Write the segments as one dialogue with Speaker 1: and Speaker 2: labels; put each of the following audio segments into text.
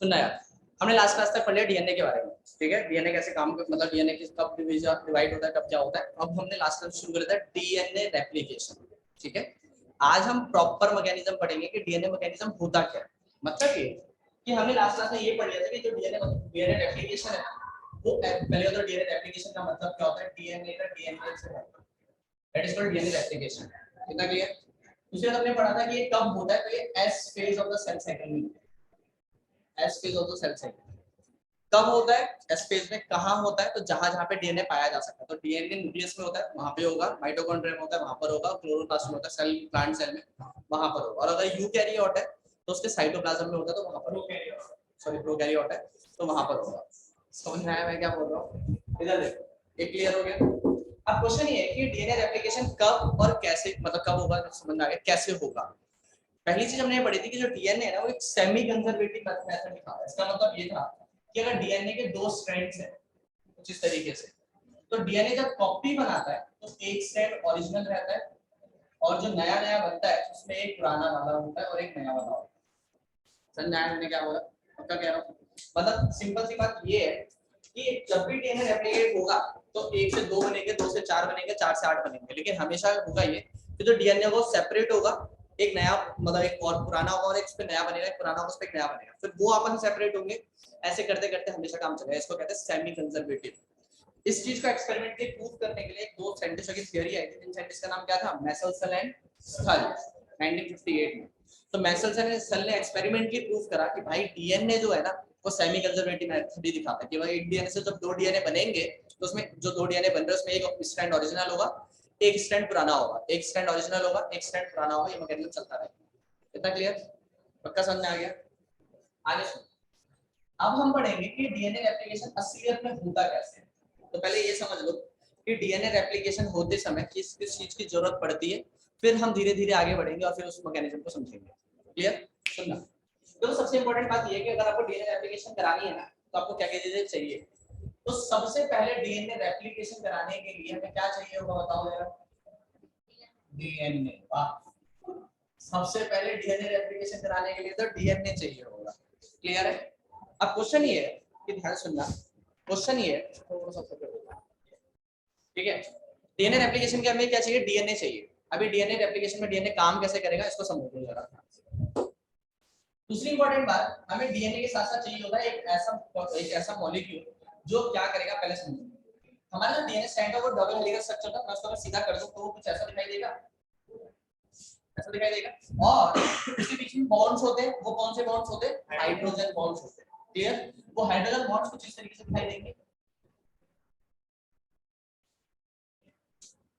Speaker 1: सुनना यार, हमने लास्ट क्लास तक पढ़ लिया डीएनए के बारे में, ठीक है। डीएनए कैसे काम करता, मतलब डीएनए किस कब डिवाइड होता है, कब क्या होता है। अब हमने लास्ट क्लास शुरू कर दिया डीएनए रेप्लिकेशन, ठीक है। आज हम प्रॉपर मैकेनिज्म पढ़ेंगे कि डीएनए मैकेनिज्म होता क्या है। मतलब ये कि हमने लास्ट क्लास में ये पढ़ लिया था कि जो डीएनए रेप्लिकेशन है वो पहले तो डीएनए रेप्लिकेशन का मतलब क्या होता है, डीएनए का DNA say that is called DNA replication. कितना क्लियर। दूसरा हमने पढ़ा था कि ये कब होता है, तो ये S phase of the cell cycle में, S phase of the cell cycle कब होता है, एस फेज में कहाँ होता है, तो जहां जहां पे डीएनए पाया जा सकता है। तो डीएनए न्यूक्लियस में होता है वहां पे होगा, माइटोकॉन्ड्रिया में होता है वहां पर होगा, क्लोरोप्लास्ट में होता है सेल प्लांट सेल में वहां पर होगा, और अगर यूकैरियोट है तो उसके साइटोप्लाज्म में होता है तो वहां पर, सॉरी प्रोकैरियोट है तो वहां पर होगा। समझ में आया मैं क्या बोल रहा हूँ, इधर देखो ये क्लियर हो गया। अब क्वेश्चन ये है कि डीएनए रेप्लिकेशन कब और कैसे, मतलब कब होगा, समझ में आ गया कैसे होगा। पहली चीज हमने पढ़ी थी कि जो डीएनए है ना वो एक सेमी कंजर्वेटिव मेथड दिखा है। इसका मतलब ये था कि अगर डीएनए के दो स्ट्रैंड्स हैं कुछ इस तरीके से, तो डीएनए जब कॉपी बनाता है तो एक स्ट्रैंड ओरिजिनल रहता है और जो नया नया बनता है उसमें एक पुराना वाला होता है और एक नया वाला होता है। समझ आया मैंने क्या बोला, पक्का कह रहा हूँ। मतलब सिंपल सी बात ये है कि जब भी डीएनए रेप्लिकेट होगा तो एक से दो बनेंगे, दो से चार बनेंगे, चार से आठ बनेंगे, लेकिन हमेशा होगा ये कि जो डीएनए वो सेपरेट होगा, एक नया मतलब एक और पुराना होगा और एक उस पे नया बनेगा, एक पुराना होगा उस पे एक नया बनेगा, फिर वो आपस में सेपरेट होंगे। ऐसे करते करते हमेशा काम चलेगा। इसको कहते हैं सेमी कंजर्वेटिव। इस चीज को एक्सपेरिमेंटली प्रूव करने के लिए दो साइंटिस्टों की थ्योरी आई थी। इन साइंटिस्ट का नाम क्या था, मेसलसन एंड स्थल, 1958 में। तो मेसलसन एंड स्थल ने एक्सपेरिमेंटली प्रूव करा कि भाई डीएनए जो है ना वो सेमी कंजर्वेटिव मेथड ही दिखाता है कि भाई एक डीएनए से जब दो डीएनए बनेंगे तो उसमें जो दो डीएनए बन रहे हैं उसमें एक स्ट्रैंड ओरिजिनल होगा, एक स्ट्रैंड पुराना होगा, एक स्ट्रैंड ओरिजिनल होगा, एक स्ट्रैंड पुराना होगा, ये मैकेनिज्म चलता रहेगा। इतना क्लियर, पक्का समझ में आ गया। आगे सुनो, अब हम पढ़ेंगे कि डीएनए रेप्लिकेशन असलियत में होता कैसे है। तो पहले ये समझ लो कि डीएनए रेप्लिकेशन होते समय किस किस चीज की जरूरत पड़ती है, फिर हम धीरे धीरे आगे बढ़ेंगे और फिर उस मैकेनिज्म को समझेंगे। क्लियर, सुनना। तो सबसे इंपॉर्टेंट बात ये है कि अगर आपको डीएनए रेप्लिकेशन करानी है ना तो आपको क्या क्या चीजें चाहिए। तो सबसे पहले डीएनए रेप्लिकेशन कराने के लिए हमें क्या चाहिए होगा बताओ जरा, डीएनए। वाह, सबसे पहले डीएनए रेप्लिकेशन कराने के लिए तो डीएनए चाहिए होगा। क्लियर है। अब क्वेश्चन ये है कि ध्यान सुनना, क्वेश्चन ये है थोड़ा सा, ठीक है। डीएनए रेप्लिकेशन के हमें क्या चाहिए, डीएनए चाहिए। अभी डीएनए रेप्लिकेशन में डीएनए काम कैसे करेगा इसको समझो जरा। दूसरी इंपॉर्टेंट बात, हमें डीएनए के साथ साथ चाहिए होगा एक ऐसा मॉलिक्यूल जो क्या करेगा, पहले समझो। हमारा जो डीएनए स्ट्रैंड है वो डबल हेलिकल स्ट्रक्चर था, मैं उसको सीधा कर दूं तो वो कुछ ऐसा दिखाई देगा, ऐसा दिखाई देगा। और उसके बीच में बॉन्ड्स होते हैं, वो कौन से बॉन्ड्स होते हैं, हाइड्रोजन बॉन्ड्स होते हैं। क्लियर, वो हाइड्रोजन बॉन्ड्स कुछ इस तरीके से दिखाई देंगे।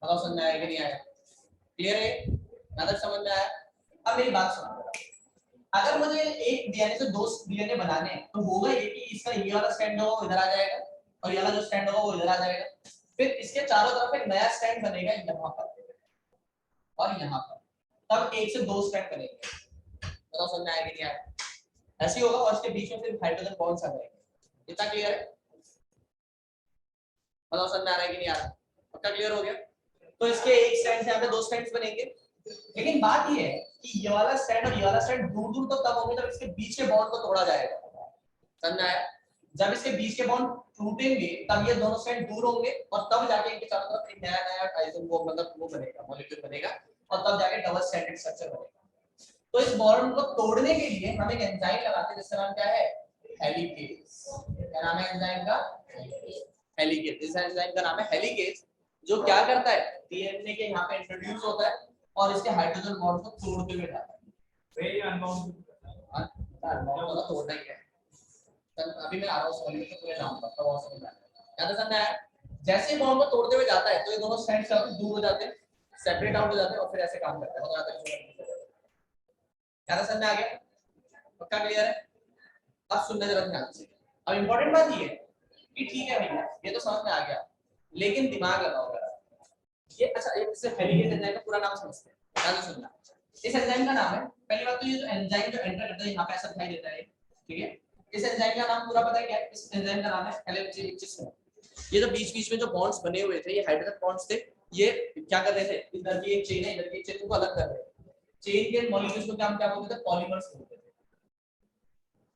Speaker 1: बताओ समझ में आया कि नहीं आया, क्लियर है, ज्यादा समझ में आया। अब मेरी बात सुनो, अगर मुझे एक डीएनए से दो डीएनए बनाने हैं तो होगा ये कि इसका ये वाला स्ट्रैंड होगा वो इधर आ जाएगा और ये वाला जो स्ट्रैंड होगा वो इधर आ जाएगा, फिर इसके चारों तरफ एक नया स्ट्रैंड बनेगा यहाँ पर और यहाँ पर, तब एक से दो स्ट्रैंड बनेंगे। बताओ समझ में आया कि नहीं आया, ऐसे ही होगा और इसके बीच में फिर हाइड्रोजन बॉन्ड्स आ जाएंगे। इतना क्लियर है, बताओ समझ में आ रहा है कि नहीं आ रहा, पक्का क्लियर हो गया। तो इसके एक स्ट्रैंड से यहाँ पे दो स्ट्रैंड्स बनेंगे, लेकिन बात ये है कि ये वाला स्ट्रैंड और ये वाला स्ट्रैंड दूर दूर तक तब होंगे जब इसके बीच के बॉन्ड को तोड़ा जाएगा। समझ आया, जब इसके बीच के बॉन्ड टूटेंगे तब ये दोनों स्ट्रैंड दूर होंगे और तब जाके इनके चारों तरफ एक नया नया टाइजन वो मतलब वो बनेगा, मॉलिक्यूल बनेगा और तब जाके डबल स्ट्रैंडेड स्ट्रक्चर बनेगा। तो इस बॉन्ड को तोड़ने के लिए हम एक एंजाइम लगाते हैं जिसका नाम क्या है, हेलिकेज। क्या नाम है एंजाइम का, हेलिकेज। इस एंजाइम का नाम है हेलिकेज, जो क्या करता है, डीएनए के यहाँ पे इंट्रोड्यूस होता है और इसके हाइड्रोजन बॉन्ड को तोड़ते हुए जाता है। वेरी अननोन, अननोन तो तोड़ना ही है। अभी मैं आ रहा हूँ सॉल्यूशन तो पूरे नाम पर बहुत समझ आया, क्या समझ आया। जैसे बॉन्ड को तोड़ते हुए जाता है तो ये दोनों स्ट्रैंड्स काफी दूर हो जाते हैं, सेपरेट आउट हो जाते हैं और फिर ऐसे काम करते हैं। क्या समझ में आ गया, पक्का क्लियर है। अब सुनना जरा ध्यान से। अब इंपॉर्टेंट बात ये है कि ठीक है भैया ये तो समझ में आ गया, लेकिन दिमाग लगाओ जरा। ये अच्छा एक से हेलिकेज एंजाइम का पूरा नाम समझते हैं, ध्यान से सुनना। इस एंजाइम का नाम है, पहली बात तो ये जो एंजाइम जो एंटर करता है यहाँ पे ऐसा दिखाई देता है, ठीक है। इस एंजाइम का नाम पूरा पता है क्या है, इस एंजाइम का नाम है एलएमजी। ये जो बीच-बीच में जो बॉन्ड्स बने हुए थे ये हाइड्रोजन बॉन्ड्स थे, ये क्या कर रहे थे, इधर की एक चेन है इधर की एक चेन को अलग कर रहे थे। चेन के मॉलिक्यूल्स को क्या हम क्या बोलते थे, पॉलीमर्स बोलते थे।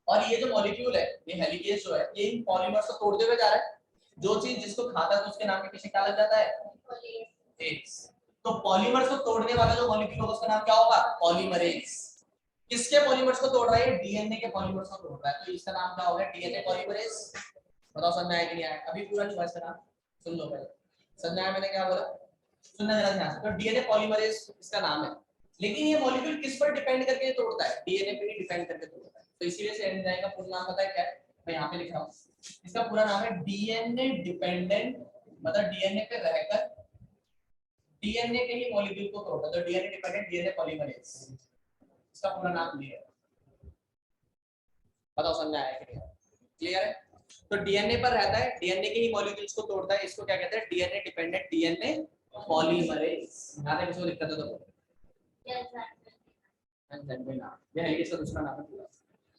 Speaker 1: और ये जो मॉलिक्यूल है, ये हेलिकेज जो है, ये इन पॉलीमर्स को तोड़ते हुए जा रहा है। जो चीज जिसको खाता है तो उसके नाम के पीछे क्या लग जाता है? एज। तो पॉलीमर्स को तोड़ने वाला जो मॉलिक्यूल होगा उसका नाम क्या होगा? पॉलीमरेज। किसके पॉलीमर्स को तोड़ रहा है? डीएनए के पॉलीमर्स को तोड़ रहा है, तो इसका नाम क्या होगा? DNA polymerase. बताओ समझ में आया कि नहीं आया? अभी पूरा नहीं हुआ इसका नाम, सुन लो पहले। समझ में आया मैंने क्या बोला? सुनना जरा ध्यान से। तो डीएनए पॉलीमरेज इसका नाम है, लेकिन ये मॉलिक्यूल किस पर डिपेंड करके तोड़ता है? डीएनए पे ही डिपेंड करके तोड़ता है। तो इसीलिए से एंजाइम का पूरा नाम पता है क्या है? मैं यहाँ पे लिख रहा हूँ, इसका पूरा नाम है डीएनए डिपेंडेंट, मतलब डीएनए पे रहकर डीएनए के ही मॉलिक्यूल को तोड़ता है। तो डीएनए डिपेंडेंट डीएनए पॉलीमरेज, इसका पूरा नाम ये है। बताओ समझ आया कि नहीं? क्लियर है? तो डीएनए पर रहता है, डीएनए के ही मॉलिक्यूल्स को तोड़ता है, इसको क्या कहते हैं? DNA dependent DNA polymerase. यहाँ तक किसी को दिक्कत है तो ये हेलिकेज का दूसरा नाम है।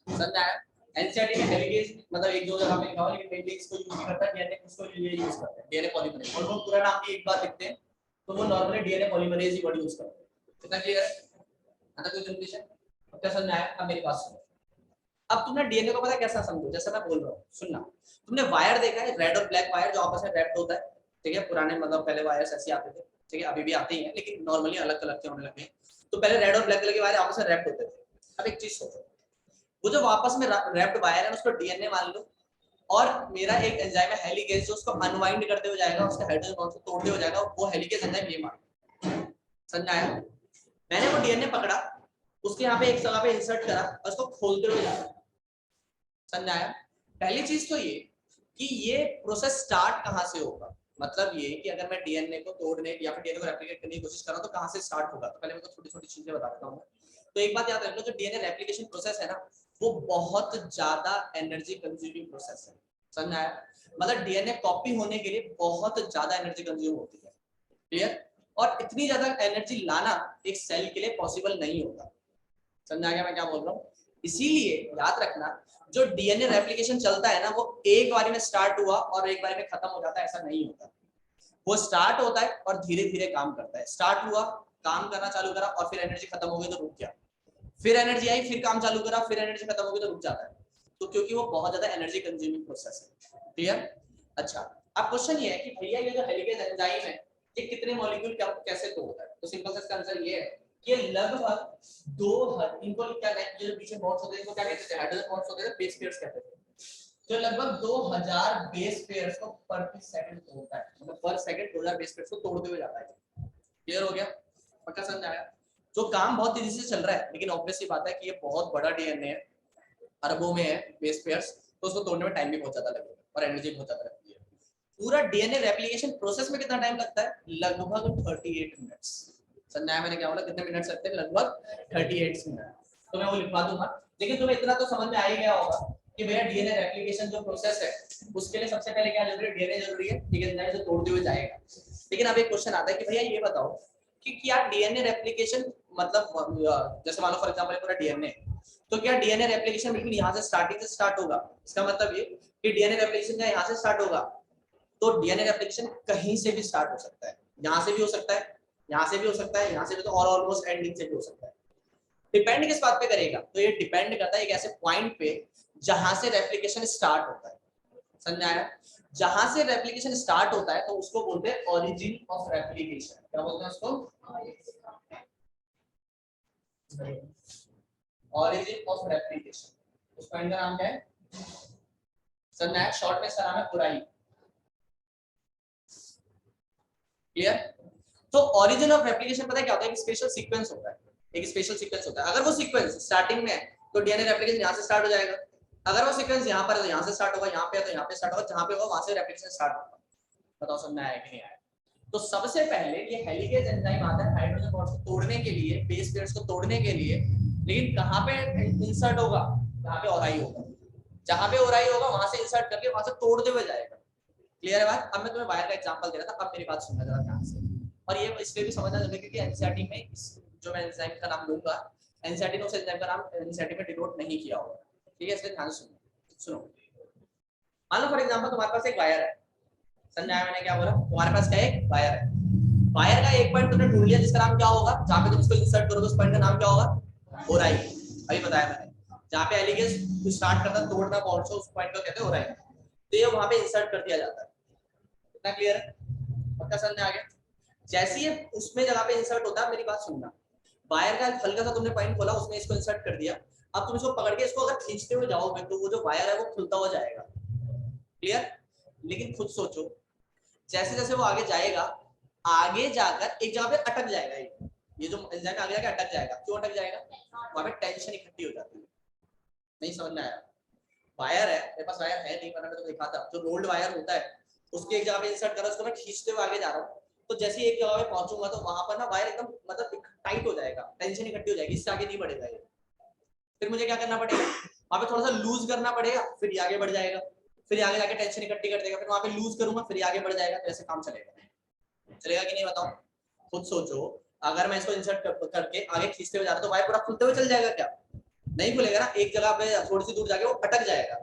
Speaker 1: समझ आया? एनसीईआरटी में हेलिकेज मतलब एक दो जगह पे लिखा हुआ है, लेकिन मेनली इसको यूज नहीं करता, डीएनए उसको ये यूज करते हैं, डीएनए पॉलीमरेज। और वो पूरा नाम भी एक बार लिखते हैं तो वो नॉर्मली डीएनए पॉलीमरेज ही वर्ड यूज करते हैं। कितना क्लियर है? अंदर कोई कंफ्यूजन? अब क्या समझ में आया? अब मेरी बात सुनो। अब तुमने डीएनए को पता कैसा समझो, जैसे मैं बोल रहा हूँ सुनना। तुमने वायर देखा है, रेड और ब्लैक वायर जो आपस में रैप्ड होता है, ठीक है? पुराने मतलब पहले वायर्स ऐसे आते थे, ठीक है? अभी भी आते ही हैं, लेकिन नॉर्मली अलग कलर के होने लगे हैं। तो पहले रेड और ब्लैक कलर के वायर आपस में रैप्ड होते थे। अब एक चीज सोचो, वो जो आपस में रैप्ड वायर है उसको डीएनए मान लो, और मेरा एक एंजाइम है हेलिकेज जो उसको अनवाइंड करते हुए जाएगा, उसके हाइड्रोजन बॉन्ड को तोड़ते हुए जाएगा, वो हेलिकेज एंजाइम ये मान। समझ आया? मैंने वो डीएनए पकड़ा, उसके यहाँ पे एक जगह पे इंसर्ट करा और उसको खोलते हुए जाएगा। समझ आया? पहली चीज तो ये कि ये प्रोसेस स्टार्ट कहाँ से होगा, मतलब ये कि अगर मैं डीएनए को तोड़ने या फिर डीएनए को रेप्लिकेट करने की कोशिश कर रहा हूँ तो कहाँ से स्टार्ट होगा। तो पहले मैं छोटी छोटी चीजें बता देता हूँ। तो एक बात याद रख लो, जो डीएनए रेप्लिकेशन प्रोसेस है ना, वो बहुत ज्यादा एनर्जी कंज्यूमिंग प्रोसेस है। समझ आया? मतलब डीएनए कॉपी होने के लिए बहुत ज्यादा एनर्जी कंज्यूम होती है। क्लियर? और इतनी ज्यादा एनर्जी लाना एक सेल के लिए पॉसिबल नहीं होता। समझ आ गया मैं क्या बोल रहा हूँ? इसीलिए याद रखना, जो डीएनए रेप्लिकेशन चलता है ना, वो एक बार में स्टार्ट हुआ और एक बार में खत्म हो जाता है, ऐसा नहीं होता। वो स्टार्ट होता है और धीरे धीरे काम करता है। स्टार्ट हुआ, काम करना चालू करा, और फिर एनर्जी खत्म हो गई तो रुक गया, फिर एनर्जी आई, फिर काम चालू करा, फिर एनर्जी खत्म हो गई तो रुक जाता है। तो क्योंकि वो बहुत ज्यादा एनर्जी कंज्यूमिंग प्रोसेस है। क्लियर? अच्छा, अब क्वेश्चन ये है कि भैया ये जो हेलिकेज एंजाइम है ये कितने मॉलिक्यूल कैसे तोड़ता है? तो सिंपल सा इसका आंसर ये है कि लगभग 2000, इनको क्या कहते हैं, जो पीछे बॉन्ड्स होते हैं इनको क्या कहते थे? हाइड्रोजन बॉन्ड्स होते थे, बेस पेयर्स कहते थे। जो लगभग 2000 बेस पेयर्स को प्रति सेकंड तोड़ता है, मतलब पर सेकंड 2000 बेस पेयर्स को तोड़ते हुए जाता है। क्लियर हो गया? पक्का समझ आया? जो काम बहुत तेजी से चल रहा है, लेकिन ऑब्वियसली बात है कि ये बहुत बड़ा डीएनए है, अरबों में है बेस पेयर्स, तो उसको तोड़ने में टाइम भी बहुत ज्यादा लगेगा और एनर्जी बहुत ज्यादा लगती है। पूरा डीएनए रेप्लिकेशन प्रोसेस में कितना टाइम लगता है? लगभग 38 मिनट्स। समझ आया मैंने क्या बोला? कितने मिनट्स लगते हैं? लगभग 38 मिनट। तो मैं वो लिखवा दूंगा, लेकिन तुम्हें इतना तो समझ में आ ही गया होगा कि भैया डीएनए रेप्लिकेशन जो प्रोसेस है उसके लिए सबसे पहले क्या जरूरी है? डीएनए जरूरी है, ठीक है? एंजाइम से तोड़ते हुए जाएगा। लेकिन अब एक क्वेश्चन आता है कि भैया ये बताओ कि क्या डीएनए रेप्लिकेशन मतलब जैसे मान लो फॉर एग्जांपल पूरा डीएनए, तो क्या डीएनए रेप्लिकेशन बिल्कुल यहाँ से स्टार्टिंग से स्टार्ट होगा? इसका मतलब ये कि डीएनए रेप्लिकेशन का यहाँ से स्टार्ट होगा, तो डीएनए रेप्लिकेशन कहीं से भी स्टार्ट हो सकता है, यहाँ से भी हो सकता है, यहाँ से भी हो सकता है, यहाँ से भी, तो और ऑलमोस्ट एंडिंग से भी हो सकता है। डिपेंड किस बात पे करेगा? तो ये डिपेंड करता है एक ऐसे पॉइंट पे जहां से रेप्लिकेशन स्टार्ट होता है। समझ आया? जहां से रेप्लिकेशन स्टार्ट होता है तो उसको बोलते हैं ओरिजिन ऑफ रेप्लिकेशन। क्या बोलते हैं उसको? Origin of replication. उस पॉइंट का नाम क्या है? समझ आया? शॉर्ट में इसका नाम है पुराई। क्लियर? तो ओरिजिन ऑफ रेप्लिकेशन पता है क्या होता है? एक स्पेशल सीक्वेंस होता है, एक स्पेशल सीक्वेंस होता है। अगर वो सीक्वेंस स्टार्टिंग में है तो डीएनए रेप्लिकेशन यहाँ से स्टार्ट हो जाएगा। अगर वो सीक्वेंस यहाँ पर है तो यहाँ से स्टार्ट होगा, यहाँ पे है तो यहाँ पे स्टार्ट होगा, जहाँ पे होगा वहां से रेप्लिकेशन स्टार्ट होगा। बताओ समझ में आया कि नहीं आया? तो सबसे पहले ये हेलिकेज एंजाइम आता है हाइड्रोजन बॉन्ड्स को तोड़ने के लिए, बेस पेयर्स को तोड़ने के लिए, लेकिन कहाँ पे इंसर्ट होगा? जहाँ पे ओराई होगा। जहाँ पे ओराई होगा वहां से इंसर्ट करके वहां से तोड़ते हुए जाएगा। क्लियर है बात? अब मैं तुम्हें वायर का एग्जांपल दे रहा था, अब मेरी बात सुनना जरा ध्यान से। और ये इसलिए भी समझना जरूरी है क्योंकि एनसीईआरटी में जो मैं एंजाइम का नाम लूंगा, एनसीईआरटी ने उस एंजाइम का नाम एनसीईआरटी में डिनोट नहीं किया होगा। ठीक है? इसलिए ध्यान से सुनो। मान लो फॉर एग्जांपल तुम्हारे पास एक वायर है। समझाया मैंने क्या बोला? तुम्हारे पास क्या एक वायर है, वायर का एक पॉइंट तुमने ढूंढ लिया जिसका नाम क्या होगा? जहां पे तुम इसको इंसर्ट करोगे उस पॉइंट का नाम क्या होगा? ओराई। अभी बताया मैंने। जहाँ पे एलिगेस स्टार्ट करना, तोड़ना पहुंचो उस पॉइंट को कहते हैं ओराइन। तो ये वहां पे इंसर्ट कर दिया जाता है। इतना क्लियर है? पक्का समझ में आ गया? जैसे ही उसमें जगह पे इंसर्ट होता है, मेरी बात सुनना, वायर का हल्का सा तुमने पॉइंट खोला, उसमें इसको इंसर्ट कर दिया, अब तुम इसको पकड़ के इसको अगर खींचते हुए जाओगे तो वो जो वायर है वो खुलता हुआ जाएगा। क्लियर? लेकिन खुद सोचो, जैसे जैसे वो आगे जाएगा, आगे जाकर एक जगह पे अटक जाएगा, ये जो एंजाइम आगे जाके अटक जाएगा। क्यों अटक जाएगा? वहां पे टेंशन इकट्ठी हो जाती है। नहीं समझ में आया? वायर है मेरे पास, वायर है नहीं, वरना मैं तो दिखाता। जो रोल्ड वायर होता है उसके एक जगह पे इंसर्ट करा, उसको मैं खींचते हुए आगे जा रहा हूँ, तो जैसे ही एक जगह पे पहुंचूंगा तो वहां पर ना वायर एकदम मतलब टाइट हो जाएगा, टेंशन इकट्ठी हो जाएगी, इससे आगे नहीं बढ़ेगा ये। फिर मुझे क्या करना पड़ेगा? वहां पे थोड़ा सा लूज करना पड़ेगा, फिर ये आगे बढ़ जाएगा, फिर आगे जाके टेंशन इकट्ठी कर देगा, फिर वहां पे लूज करूंगा, फिर आगे बढ़ जाएगा। तो ऐसे काम चलेगा? चलेगा कि नहीं बताओ? खुद सोचो, अगर मैं इसको इंसर्ट करके आगे खींचते हुए जा रहा तो वायर पूरा खुलते हुए चल जाएगा क्या? नहीं खुलेगा ना, एक जगह पे थोड़ी सी दूर जाके वो अटक जाएगा।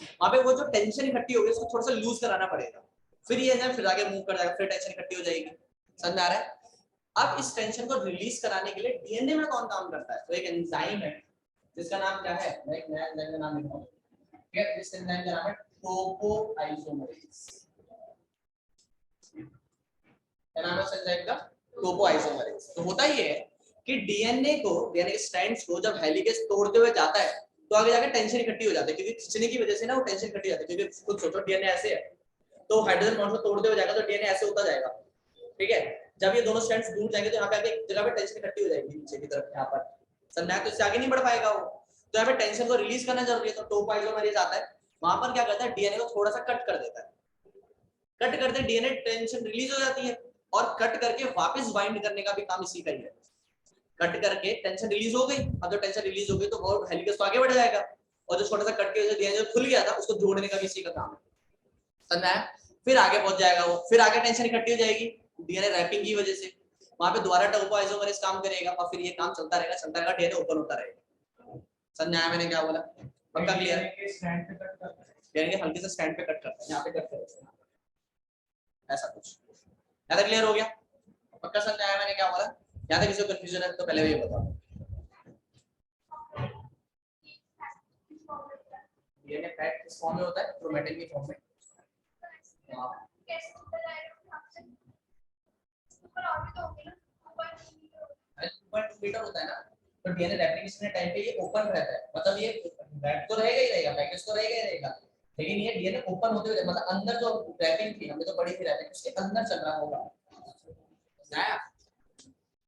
Speaker 1: वहां पे वो जो टेंशन इकट्ठी होगी उसको थोड़ा सा लूज कराना पड़ेगा, फिर ये फिर आगे मूव कर जाएगा, फिर टेंशन इकट्ठी हो जाएगी। समझ में आ रहा है? अब इस टेंशन को रिलीज कराने के लिए डीएनए में कौन काम करता है? तो एक एंजाइम है जिसका नाम क्या है, मैं एक नया एंजाइम का नाम लिख रहा हूं। ठीक है, इस एंजाइम का नाम है टोपोआइसोमरेज। क्या नाम है इस एंजाइम का? टोपोआइसोमरेज। तो होता ये है कि डीएनए को, डीएनए के स्ट्रैंड्स को जब हेलिकेज तोड़ते हुए जाता है तो आगे जाके टेंशन इकट्ठी हो जाती है, क्योंकि खींचने की वजह से ना वो टेंशन इकट्ठी हो जाती है। क्योंकि खुद सोचो, डीएनए ऐसे है तो हाइड्रोजन बॉन्ड को तोड़ते हुए जाएगा तो डीएनए ऐसे होता जाएगा। ठीक है, जब ये दोनों स्ट्रैंड्स दूर जाएंगे तो यहाँ पे आगे एक जगह पे टेंशन इकट्ठी हो जाएगी नीचे की तरफ, यहाँ पर समझा, तो इससे आगे नहीं बढ़ पाएगा वो। तो यहाँ पे टेंशन को रिलीज करना जरूरी है, तो टोपोआइसोमरेज आता है, वहां पर क्या करता है, डीएनए को थोड़ा सा कट कर देता है। कट करते डीएनए टेंशन रिलीज हो जाती है, और कट करके वापस बाइंड करने का भी काम इसी का ही है। कट करके टेंशन रिलीज हो गई, अब जब टेंशन रिलीज हो गई तो वो हेलिकेज तो आगे बढ़ जाएगा, और जो छोटा सा कट के डीएनए खुल गया था उसको जोड़ने का भी इसी का काम है। समझा है? फिर आगे पहुंच जाएगा वो, फिर आगे टेंशन इकट्ठी हो जाएगी डीएनए रैपिंग की वजह से, वहां पे दोबारा टोपोआइसोमरेज काम करेगा, और फिर ये काम चलता रहेगा, डीएनए ओपन होता रहेगा। समझा है मैंने क्या बोला? पक्का क्लियर? डीएनए के हल्के से स्टैंड पे कट करते हैं, यहाँ पे कट करते हैं, ऐसा कुछ। ज्यादा क्लियर हो गया? पक्का समझ आया मैंने क्या बोला? यहाँ तक किसी को कंफ्यूजन है तो पहले भी बताओ। डीएनए पैक किस फॉर्म में होता है? क्रोमैटिन की फॉर्म में। मीटर होता है ना, तो डीएनए रेप्लिकेशन के टाइम पे ये ओपन रहता है, मतलब ये रैप तो रहेगा ही रहेगा, पैकेज तो रहेगा ही रहेगा, लेकिन ये डीएनए ओपन होते हुए, मतलब अंदर जो रैपिंग थी, हमने तो पढ़ी थी रैपिंग, उसके अंदर चल रहा होगा ना,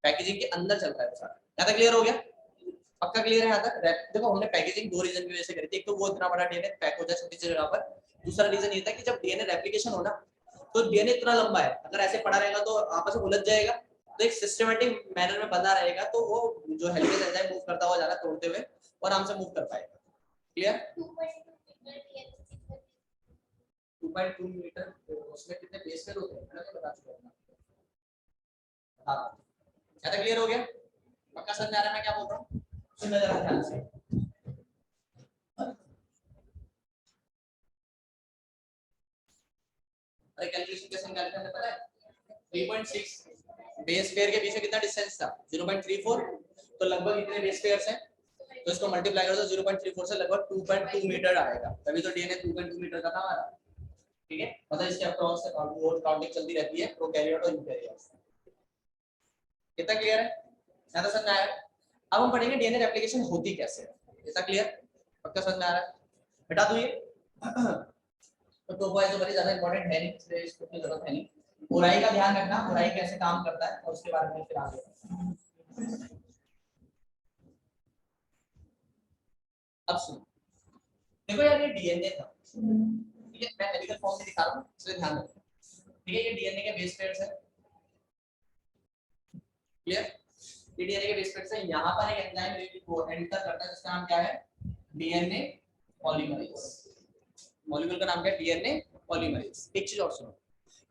Speaker 1: पैकेजिंग के अंदर चल रहा है सारा। ज्यादा क्लियर हो गया? पक्का क्लियर है यहाँ तक? देखो, हमने पैकेजिंग दो रीजन की वजह से करी थी, एक तो वो इतना बड़ा डीएनए पैक हो जाए छोटी सी जगह पर, दूसरा रीजन ये था कि जब डीएनए रेप्लिकेशन हो ना, तो डीएनए इतना लंबा है, अगर ऐसे पड़ा रहेगा तो आपस में उलझ जाएगा, तो एक सिस्टमैटिक मैनर में बना रहेगा, तो वो जो हेलिकेज एंजाइम मूव करता हुआ जा रहा है तोड़ते हुए, और आराम से मूव कर पाएगा। क्लियर? 2.2 मीटर, उसमें कितने बेस पेयर होते हैं मैंने तो बता चुका हूं। हां, ज्यादा क्लियर हो गया? पक्का समझ आ रहा है मैं क्या बोल रहा हूं? सुन जरा ध्यान से। अरे कैलकुलेशन कैसे निकालते हैं पता है? 3.6 बेस पेयर के बीच में कितना डिस्टेंस था? 0.34, तो लगभग इतने बेस पेयर्स हैं, तो इसको मल्टीप्लाई करो तो 0.34 से लगभग 2.2 मीटर आएगा, तभी तो डीएनए 2.2 मीटर का था हमारा। ठीक है, मतलब इसके अप्रॉक्स काउंटिंग चलती रहती है प्रोकैरियोट और यूकैरियोट। कितना क्लियर है? ज्यादा समझ में आया? अब हम पढ़ेंगे डीएनए रेप्लिकेशन होती कैसे है। कितना क्लियर? पक्का समझ में आ रहा है? हटा दो ये। तो टोपोआइसोमरेज ज्यादा इंपॉर्टेंट है नहीं, इसलिए इसको की जरूरत है नहीं। बुराई का ध्यान रखना, बुराई कैसे काम करता है और उसके बारे में फिर आगे। अब सुनो, देखो यार, ये डीएनए था, ठीक है, मैं मेडिकल फॉर्म में दिखा रहा हूं, इसलिए ध्यान रखो। ठीक है, ये डीएनए के बेस पेयर्स है। क्लियर? ये डीएनए के बेस पेयर्स है, यहां पर एक एंजाइम को एंटर करता है जिसका नाम क्या है? DNA polymerase. मॉलिक्यूल का नाम क्या है? DNA polymerase. एक चीज और सुनो,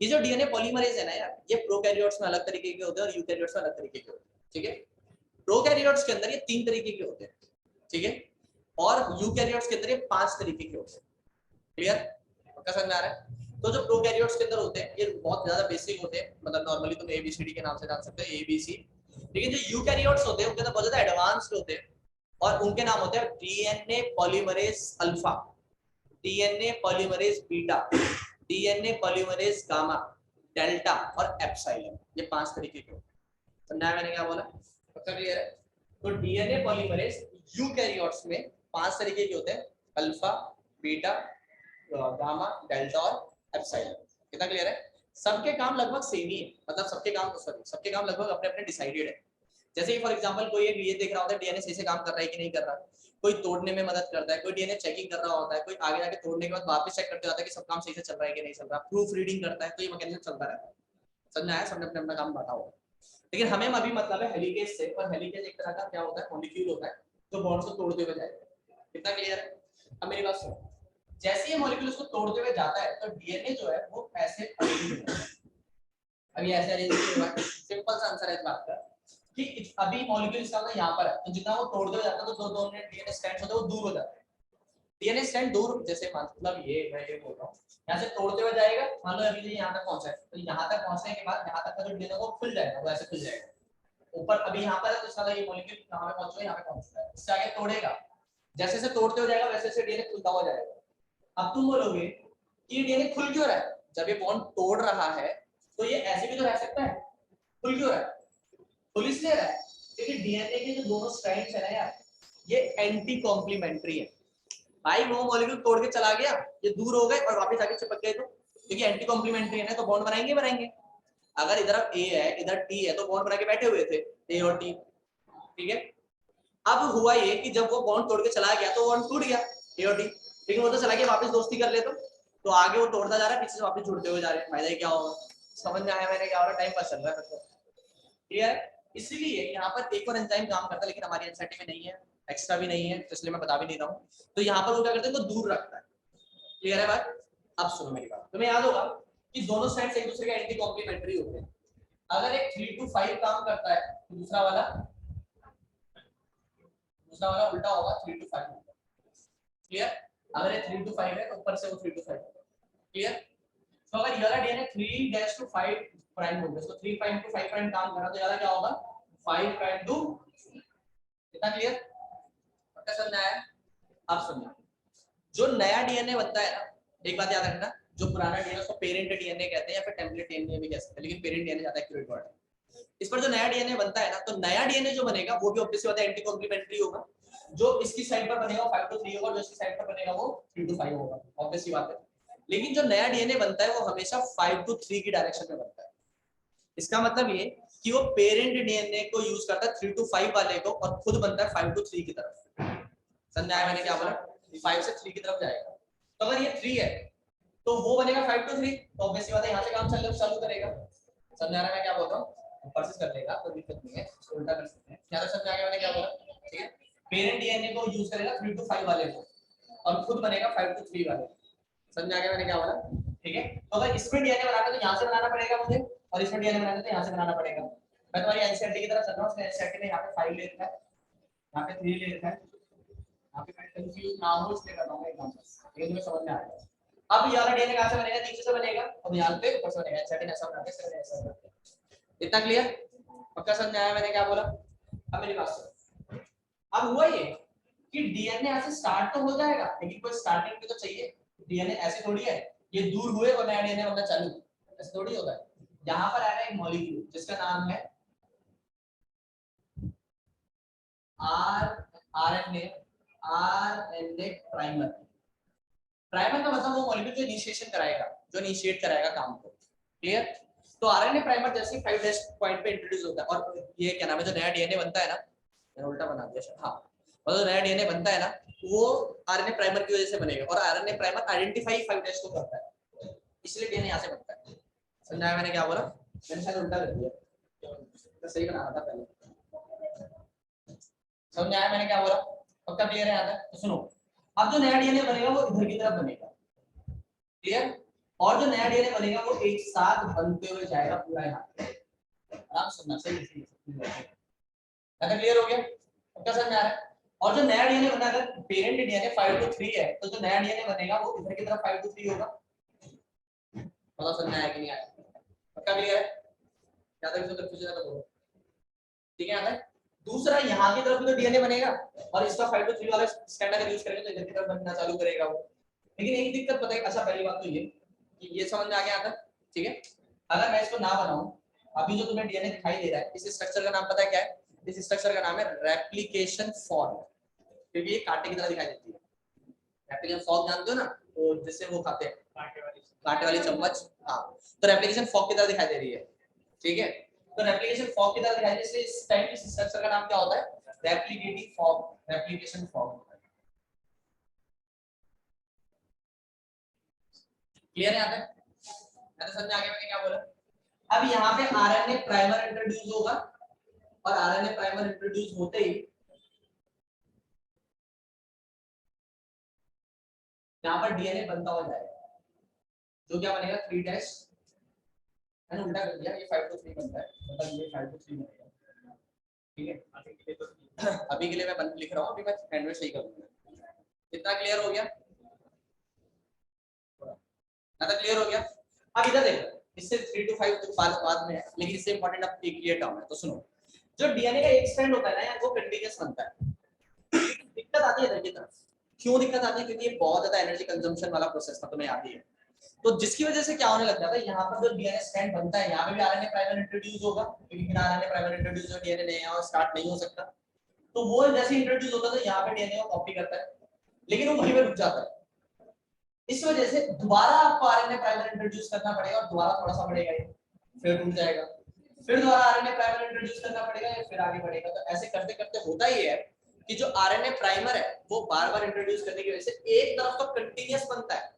Speaker 1: ये जो डीएनए पॉलीमरेज है ना यार, ये प्रोकैरियोट्स में अलग तरीके के होते हैं और यूकैरियोट्स में अलग तरीके के होते हैं। ठीक है, प्रोकैरियोट्स के अंदर ये 3 तरीके के होते हैं, ठीक है, और यूकैरियोट्स के अंदर ये 5 तरीके के होते हैं। क्लियर? पक्का समझ में आ रहा है? तो जो प्रोकैरियोट्स के अंदर होते हैं ये बहुत ज्यादा बेसिक होते हैं, मतलब नॉर्मली तुम एबीसीडी के नाम से जान सकते हो, एबीसी। लेकिन जो यूकैरियोट्स होते हैं उनके अंदर बहुत ज्यादा एडवांस्ड होते हैं, और उनके नाम होते हैं DNA polymerase alpha, DNA polymerase beta, DNA polymerase gamma, delta और एप्सिलॉन। ये 5 तरीके के। समझा मैंने क्या बोला? पक्का क्लियर है? तो डीएनए पॉलीमरेज यूकैरियोट्स में 5 तरीके के होते हैं, अल्फा, बीटा, गामा, डेल्टा और एप्सिलॉन। कितना क्लियर है? सबके काम लगभग सेम ही है, मतलब सबके काम सबके काम लगभग अपने अपने डिसाइडेड है। जैसे कि फॉर एग्जांपल कोई एक ये देख रहा होता है डीएनए सही से काम कर रहा है कि नहीं कर रहा, कोई तोड़ने में मदद करता है, कोई डीएनए चेकिंग कर रहा होता है, कोई आगे जाके तोड़ने के बाद वापस चेक करते होता है कि सब काम सही से चल रहा है कि नहीं चल रहा, प्रूफ रीडिंग करता है। तो ये मैकेनिज्म चलता रहता है। समझ आया? सबने अपना काम बांटा होगा। लेकिन हमें अभी मतलब है हेलिकेज से, और हेलिकेज एक तरह का क्या होता है, मॉलिक्यूल होता है जो बॉन्ड्स को तोड़ते हुए जाएगा। कितना क्लियर है? अब मेरी बात सुनो, जैसे ये मॉलिक्यूल उसको तोड़ते हुए जाता है तो डीएनए जो है वो ऐसे अरेंज होता है। अभी ऐसे अरेंज होगा, सिंपल सा आंसर है इस बात का कि अभी मॉलिक्यूल इसका मतलब यहाँ पर है, तो जितना वो तोड़ते हुए जाता है तो दो डीएनए स्ट्रैंड्स होते हैं वो दूर हो जाते हैं। डीएनए स्ट्रैंड दूर, जैसे मतलब ये मैं ये बोल रहा हूँ, यहाँ से तोड़ते हुए जाएगा, मान लो अभी यहाँ तक पहुंचा है, तो यहाँ तक पहुंचने के बाद यहाँ तक का जो डीएनए वो खुल जाएगा, वो ऐसे खुल जाएगा। ऊपर अभी यहाँ पर है तो इसका ये मॉलिक्यूल कहाँ पे पहुंच रहा है, यहाँ पे पहुंच रहा है, इससे आगे तोड़ेगा, जैसे जैसे तोड़ते हो जाएगा वैसे वैसे डीएनए खुलता हो जाएगा। अब तुम बोलोगे कि डीएनए खुल क्यों रहा है? जब ये बॉन्ड तोड़ रहा है तो ये ऐसे भी तो रह सकता है, खुल क्यों रहा है? खुल इसलिए रहा है क्योंकि डीएनए के जो दोनों स्ट्रैंड्स है ना यार, ये एंटी कॉम्प्लीमेंट्री है। भाई वो मॉलिक्यूल तोड़ के चला गया, ये दूर हो गए और वापस आके चिपक गए, तो क्योंकि एंटी कॉम्प्लीमेंट्री है ना, तो बॉन्ड बनाएंगे। अगर इधर ए है इधर टी है तो बॉन्ड बना के बैठे हुए थे ए और टी, ठीक है। अब हुआ ये कि जब वो बॉन्ड तोड़ के चला गया तो बॉन्ड टूट गया ए और टी, लेकिन वो तो चला गया वापस दोस्ती कर ले, तो आगे वो तोड़ता जा रहा है, पीछे से वापस जुड़ते हुए जा रहे हैं। फायदा क्या होगा? समझ में आया मैंने क्या हो रहा है? टाइम पास चल रहा है। क्लियर है? इसलिए यहाँ पर एक और एंजाइम काम करता है, लेकिन हमारी एनसीईआरटी में नहीं है, एक्स्ट्रा भी नहीं है, तो इसलिए मैं बता भी नहीं रहा हूँ। तो यहाँ पर वो क्या करते हैं, तो दूर रखता है। क्लियर है बात? अब सुनो मेरी बात, तुम्हें याद होगा कि दोनों साइड एक दूसरे के एंटी कॉम्प्लीमेंट्री होते हैं। अगर एक 3 to 5 काम करता है तो दूसरा वाला उल्टा होगा, 3 to 5। क्लियर? अगर ये 3 to 5 है तो ऊपर से वो 3 to 5 होगा। क्लियर? तो अगर ये वाला डीएनए 3 to 5 प्राइम होगा, तो 3 प्राइम to 5 प्राइम काम कर रहा, तो ये वाला क्या होगा, 5 प्राइम to। कितना क्लियर? पक्का समझ में आया? अब सुनिए, जो नया डीएनए बनता है ना, एक बात याद रखना, जो पुराना डीएनए उसको पेरेंट डीएनए कहते हैं या फिर टेम्पलेट डीएनए भी कह सकते हैं, लेकिन पेरेंट डीएनए ज्यादा एक्यूरेट वर्ड है। इस पर जो नया डीएनए बनता है ना, तो नया डीएनए जो बनेगा वो भी ऑब्वियसली बात है एंटी कॉम्प्लीमेंट्री होगा। जो इसकी साइड पर बनेगा वो 5 to 3 होगा, जो इसकी साइड पर बनेगा वो 3 to 5 होगा, ऑब्वियसली बात है। लेकिन जो नया डीएनए बनता है वो हमेशा 5 to 3 की डायरेक्शन में बनता है। इसका मतलब ये कि वो पेरेंट डीएनए को यूज करता है 3 to 5 वाले को, और खुद बनता है 5 to 3 की तरफ। समझ आया मैंने क्या बोला? 5 से 3 की तरफ जाएगा। तो अगर ये 3 है तो वो बनेगा 5 to 3, तो ऑब्वियसली बात है यहाँ से काम चालू करेगा। समझ आ रहा है मैं क्या बोल रहा हूँ? परचेस कर लेगा तो दिक्कत नहीं है, इसको उल्टा कर सकते हैं। यहाँ तक समझ आ गया मैंने क्या बोला? ठीक है, पेरेंट डीएनए को यूज करेगा 3 to 5 वाले को, और खुद बनेगा 5 to 3 वाले। समझ आ गया मैंने क्या बोला? ठीक है, तो अगर इसमें डीएनए बनाना है तो यहाँ से बनाना पड़ेगा मुझे, और इसमें डीएनए बनाना है तो यहाँ से बनाना पड़ेगा। मैं तुम्हारी एनसीईआरटी की तरफ चल रहा हूँ, एनसीईआरटी में यहाँ पे 5 ले रखा है, यहाँ पे 3 ले रखा है, यहाँ पे कंफ्यूज ना हो इसलिए कर रहा हूँ एग्जांपल, ये तुम्हें समझ में आ जाएगा। अब ये वाला डीएनए कहां से बनेगा? नीचे से बनेगा, और यहाँ पे ऊपर से बनेगा। एनसीईआरटी ऐसा बनाते हैं, ऐसा बनाते हैं। इतना क्लियर? पक्का समझ में आया मैंने क्या बोला? अब मेरी बात सुनो, अब हुआ ये कि डीएनए ऐसे स्टार्ट तो हो जाएगा, लेकिन कोई स्टार्टिंग भी तो चाहिए। डीएनए ऐसे थोड़ी है ये दूर हुए और नया डीएनए बनना चालू, ऐसे थोड़ी होता है। यहाँ पर आएगा एक मॉलिक्यूल जिसका नाम है आरएनए प्राइमर। प्राइमर का मतलब वो मॉलिक्यूल जो इनिशिएशन कराएगा, जो इनिशिएट कराएगा काम को। क्लियर? तो आरएनए प्राइमर जैसे 5' पॉइंट पे इंट्रोड्यूस होता है, और ये क्या नाम है, जो नया डीएनए बनता है ना, मैंने उल्टा बना दिया शायद, हाँ, और जो नया डीएनए बनता है ना वो आरएनए प्राइमर की वजह से बनेगा, और आरएनए प्राइमर आइडेंटिफाई 5' को करता है, इसलिए डीएनए यहाँ से बनता है। समझाया मैंने क्या बोला? मैंने शायद उल्टा कर दिया, तो सही बना रहा था पहले। समझ आया मैंने क्या बोला? पक्का क्लियर है यहाँ तक? तो सुनो, अब जो नया डीएनए बनेगा वो इधर की तरफ बनेगा। क्लियर? और जो नया डीएनए बनेगा वो एक साथ बनते हुए जाएगा पूरा यहाँ पे। आराम सुनना, सही क्लियर हो गया? पक्का समझ में आ रहा है? और जो नया डीएनए बना, अगर पेरेंट डीएनए 5 to 3 है तो जो नया डीएनए बनेगा वो इधर की तरफ 5 to 3 होगा। पता समझ में आया कि नहीं आया? पक्का क्लियर है? क्या तक इसमें कंफ्यूजन है तो बोलो। ठीक है? आता है? दूसरा यहाँ की तरफ भी तो डीएनए बनेगा और इसका 5 to 3 वाला स्ट्रैंड अगर यूज करेंगे तो इधर की तरफ बनना चालू करेगा वो। लेकिन एक दिक्कत पता है, अच्छा पहली बात तो ये कि ये समझ में आ गया था, ठीक है। अगर मैं इसको ना बनाऊं, अभी जो तुम्हें डीएनए दिखाई दे रहा है, इस स्ट्रक्चर का नाम पता है क्या है? इस स्ट्रक्चर का नाम है रेप्लिकेशन फॉर्म, क्योंकि ये कांटे की तरह दिखाई देती है। रेप्लिकेशन फॉर्म जानते हो ना, तो जिससे वो खाते हैं कांटे वाली चम्मच, हाँ, तो रेप्लिकेशन फॉर्म की तरह दिखाई दे रही है, ठीक है। तो रेप्लिकेशन फॉर्म की तरह दिखाई दे, इसलिए इस टाइप के स्ट्रक्चर का नाम क्या होता है? Replicating form, replication form. Clear है यहाँ तक? समझ में आ गया मैंने क्या बोला? अब यहाँ पे आरएनए प्राइमर इंट्रोड्यूस होगा और आरएनए प्राइमर इंट्रोड्यूस होते ही यहाँ पर डीएनए बनता हो जाएगा, जो क्या बनेगा 3 डैश, मैंने उल्टा कर दिया, ये 5 to 3 बनता है, मतलब ये 5 to 3 बनेगा, ठीक है। अभी के लिए मैं बंद लिख रहा हूँ, अभी मैं हैंड में सही करूंगा। इतना क्लियर हो गया? ना क्लियर हो गया? अब इधर देखो, इससे 3 to 5 बाद में है, लेकिन इससे इंपॉर्टेंट अब एक ये टर्म है, तो सुनो। जो डीएनए का एक स्ट्रैंड होता है ना यार, वो कंटीन्यूअस बनता है। दिक्कत आती है इधर की तरफ, क्यों दिक्कत आती है? क्योंकि ये बहुत ज्यादा एनर्जी कंजम्पशन वाला प्रोसेस था, तुम्हें याद ही है। तो जिसकी वजह से क्या होने लग जाता है, यहाँ पर जो डीएनए स्ट्रैंड बनता है, यहाँ पे भी आरएनए प्राइमर इंट्रोड्यूस होगा, क्योंकि बिना आरएनए प्राइमर इंट्रोड्यूस हो डीएनए नया स्टार्ट नहीं हो सकता। तो वो जैसे इंट्रोड्यूस होता है तो यहाँ पे डीएनए को कॉपी करता है, लेकिन वो वहीं पे रुक जाता है। इस वजह से दोबारा आपको आरएनए प्राइमर इंट्रोड्यूस करना पड़ेगा और दोबारा थोड़ा सा बढ़ेगा, ये फिर टूट जाएगा, फिर दोबारा आरएनए प्राइमर इंट्रोड्यूस करना पड़ेगा, या फिर आगे बढ़ेगा। तो ऐसे करते करते होता ही है कि जो आरएनए प्राइमर है वो बार-बार इंट्रोड्यूस करने की वजह से एक तरफ तो कंटीन्यूअस बनता है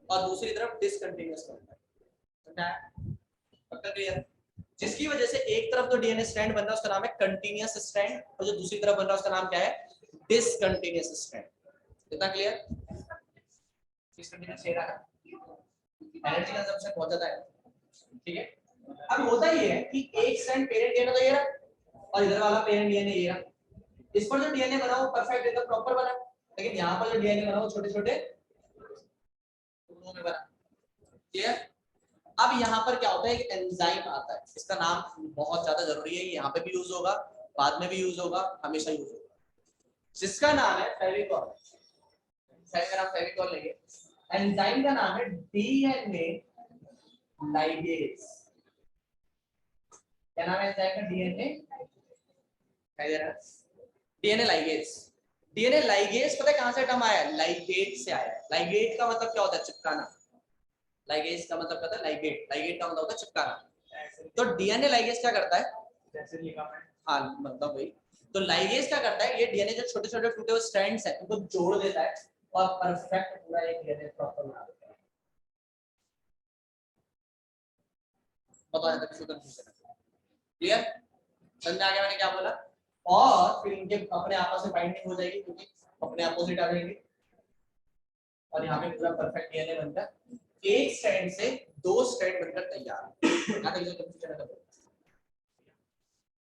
Speaker 1: और दूसरी तरफ डिसकंटीन्यूअस बनता है। समझा है? पक्का क्लियर? जिसकी वजह से एक तरफ तो डीएनए स्ट्रैंड बन रहा है, उसका नाम है कंटीन्यूअस स्ट्रैंड, और जो दूसरी तरफ बन रहा है उसका नाम क्या है? Discontinuous strand. इतना क्लियर? डिसकंटीन्यूअस है ना, एनर्जी कंजम्पशन बहुत ज्यादा है, ठीक है। अब होता ही है कि एक स्ट्रैंड पेरेंट डीएनए तो ये रहा और इधर वाला पेरेंट डीएनए ये रहा। इस पर जो डीएनए बना वो परफेक्ट एकदम प्रॉपर बना, लेकिन यहाँ पर जो डीएनए बना वो छोटे-छोटे टुकड़ों में बना। क्लियर? अब यहाँ पर क्या होता है, एक एंजाइम आता है, इसका नाम बहुत ज्यादा जरूरी है, यहाँ पे भी यूज होगा, बाद में भी यूज होगा, हमेशा यूज होगा, जिसका नाम है फेविकॉल। फेविकॉल लेंगे, एंजाइम का नाम है डीएनए लाइगेज। क्या नाम है एंजाइम का? DNA ligase. डीएनए लाइगेज पता है कहां से टर्म आया है? लाइगेट से आया है। लाइगेट का मतलब क्या होता है? चिपकाना। लाइगेज का मतलब पता है? लाइगेट, लाइगेट का मतलब होता है चिपकाना। तो डीएनए लाइगेज क्या करता है? जैसे लिगामेंट, हाँ मतलब वही। तो लाइगेज क्या करता है? ये डीएनए जो छोटे-छोटे टूटे हुए स्ट्रैंड्स हैं उनको जोड़ देता है और परफेक्ट पूरा एक डीएनए प्रॉपर बना देता है। पता है तक कंफ्यूजन है? क्लियर? समझ आ गया मैंने क्या बोला? और फिर इनके अपने आपस में बाइंडिंग हो जाएगी, क्योंकि अपने अपोजिट आ जाएंगे और यहाँ पे पूरा परफेक्ट डीएनए बनता है। एक स्ट्रैंड से 2 स्ट्रैंड बनकर तैयार। यहाँ तक जो कंफ्यूजन है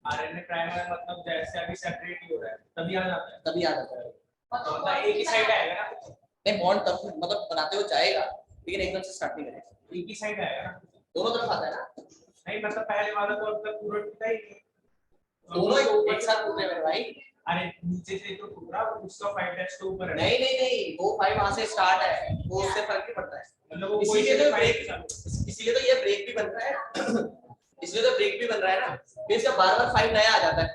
Speaker 2: आरएनए प्राइमर मतलब जैसे अभी सेपरेट ही हो रहा है तभी आ जाता है,
Speaker 1: तभी आ जाता है,
Speaker 2: मतलब एक ही साइड आएगा ना?
Speaker 1: नहीं बॉन्ड तब मतलब बनाते हुए जाएगा, लेकिन एकदम से स्टार्ट नहीं करेगा,
Speaker 2: एक ही साइड आएगा ना,
Speaker 1: दोनों तरफ आता है ना।
Speaker 2: नहीं मतलब पहले वाला तो अब तक पूरा टूटा ही नहीं,
Speaker 1: दोनों एक साथ टूट रहे हैं भाई।
Speaker 2: अरे नीचे से तो टूटा, उसका 5 डैश तो ऊपर है।
Speaker 1: नहीं नहीं नहीं, वो 5 वहां से स्टार्ट है, वो उससे फर्क नहीं पड़ता है,
Speaker 2: मतलब वो
Speaker 1: इसीलिए तो ब्रेक, इसीलिए तो ये ब्रेक भी बन रहा है। इसलिए तो ब्रेक भी बन रहा है ना, फिर इसका बार-बार 5 नया आ जाता है,